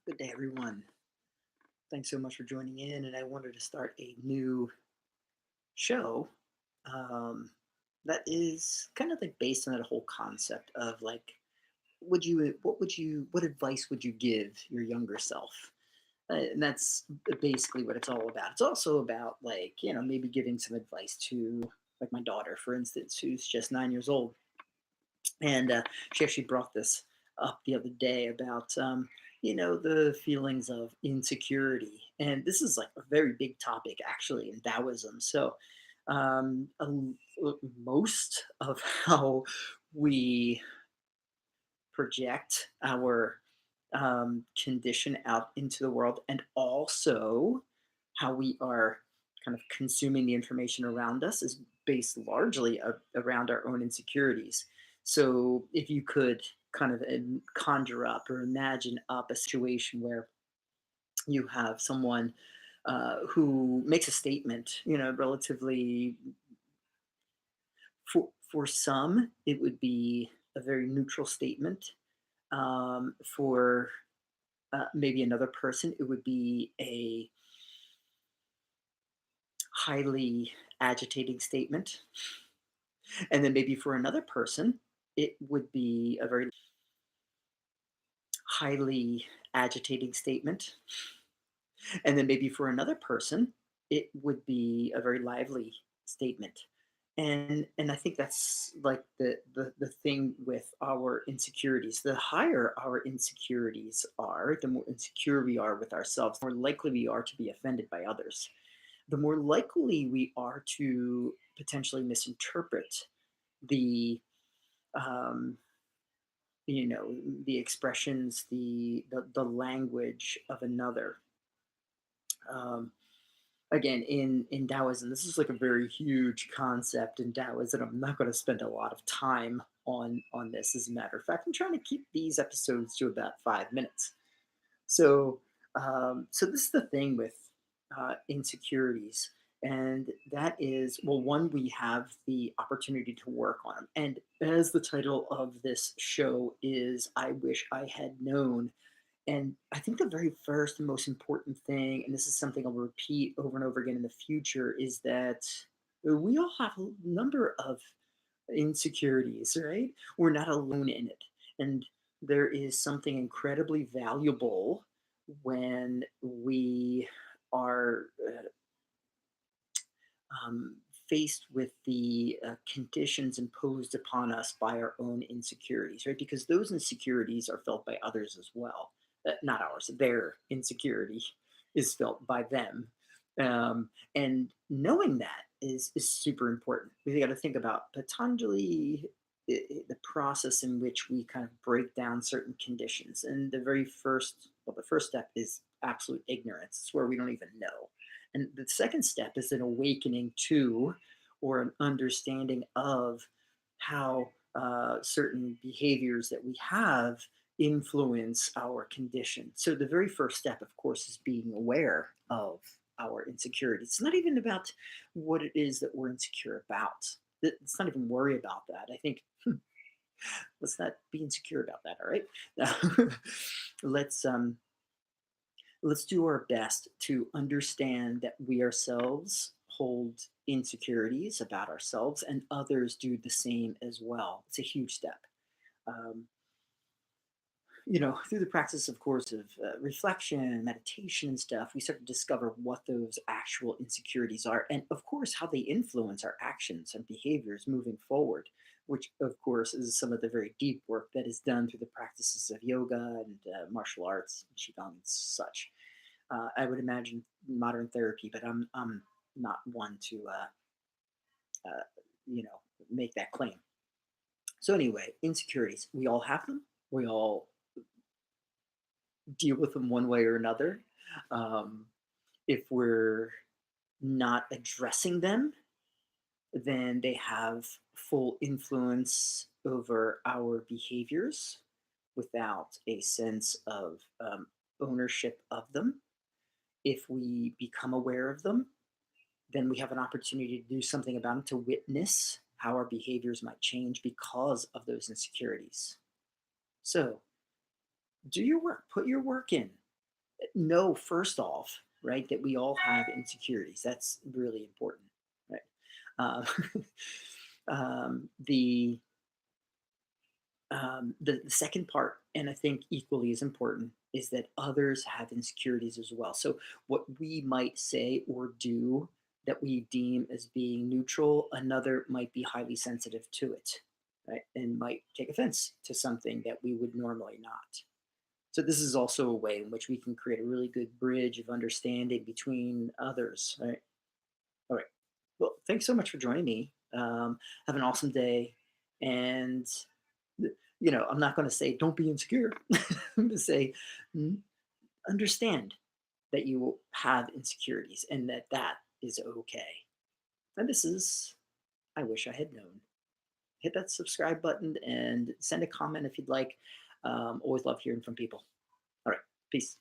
Good day, everyone. Thanks so much for joining in. And I wanted to start a new show um, that is kind of like based on that whole concept of like, what advice would you give your younger self? And that's basically what it's all about. It's also about like, maybe giving some advice to like my daughter, for instance, who's just 9 years old. And she actually brought this up the other day about the feelings of insecurity, and this is like a very big topic actually in Taoism. So um, a most of how we project our condition out into the world, and also how we are kind of consuming the information around us, is based largely around our own insecurities. So if you could kind of conjure up or imagine up a situation where you have someone who makes a statement, relatively, for some it would be a very neutral statement. For maybe another person, it would be a highly agitating statement. And then maybe for another person, it would be a very highly agitating statement. And then maybe for another person, it would be a very lively statement. And I think that's like the thing with our insecurities. The higher our insecurities are, the more insecure we are with ourselves, the more likely we are to be offended by others, the more likely we are to potentially misinterpret the um, the expressions, the language of another. Um, Again, in Taoism, this is like a very huge concept in Taoism. I'm not going to spend a lot of time on this. As a matter of fact, I'm trying to keep these episodes to about 5 minutes. So, so this is the thing with insecurities, and that is, well, one, we have the opportunity to work on them. And as the title of this show is, I wish I had known. And I think the very first and most important thing, and this is something I'll repeat over and over again in the future, is that we all have a number of insecurities, right? We're not alone in it. And there is something incredibly valuable when we are um, faced with the conditions imposed upon us by our own insecurities, right? Because those insecurities are felt by others as well. Not ours, their insecurity is felt by them. And knowing that is super important. We got to think about Patanjali, the process in which we kind of break down certain conditions. And the first step is absolute ignorance. It's where we don't even know. And the second step is an awakening to, or an understanding of, how certain behaviors that we have influence our condition. So the very first step, of course, is being aware of our insecurity. It's not even about what it is that we're insecure about. Let's not even worry about that. I think let's not be insecure about that. All right. let's um, let's do our best to understand that we ourselves hold insecurities about ourselves, and others do the same as well. It's a huge step. Um, through the practice, of course, of reflection, meditation, and stuff, we start to discover what those actual insecurities are, and of course, how they influence our actions and behaviors moving forward, which, of course, is some of the very deep work that is done through the practices of yoga and martial arts, qigong, and such. I would imagine modern therapy, but I'm not one to uh, make that claim. So anyway, insecurities. We all have them. We all deal with them one way or another. Um, if we're not addressing them, then they have full influence over our behaviors without a sense of ownership of them. If we become aware of them, then we have an opportunity to do something about them, to witness how our behaviors might change because of those insecurities. So do your work, put your work in. know first off, right, that we all have insecurities. That's really important, right? Um, the the second part, and I think equally as important, is that others have insecurities as well. So what we might say or do that we deem as being neutral, another might be highly sensitive to it, right, and might take offense to something that we would normally not. So this is also a way in which we can create a really good bridge of understanding between others, right? All right. Well, thanks so much for joining me. Have an awesome day, and I'm not going to say don't be insecure. I'm going to say "N- understand that you have insecurities and that that is okay. And this is I wish I had known. Hit that subscribe button and send a comment if you'd like. Always love hearing from people. All right. Peace.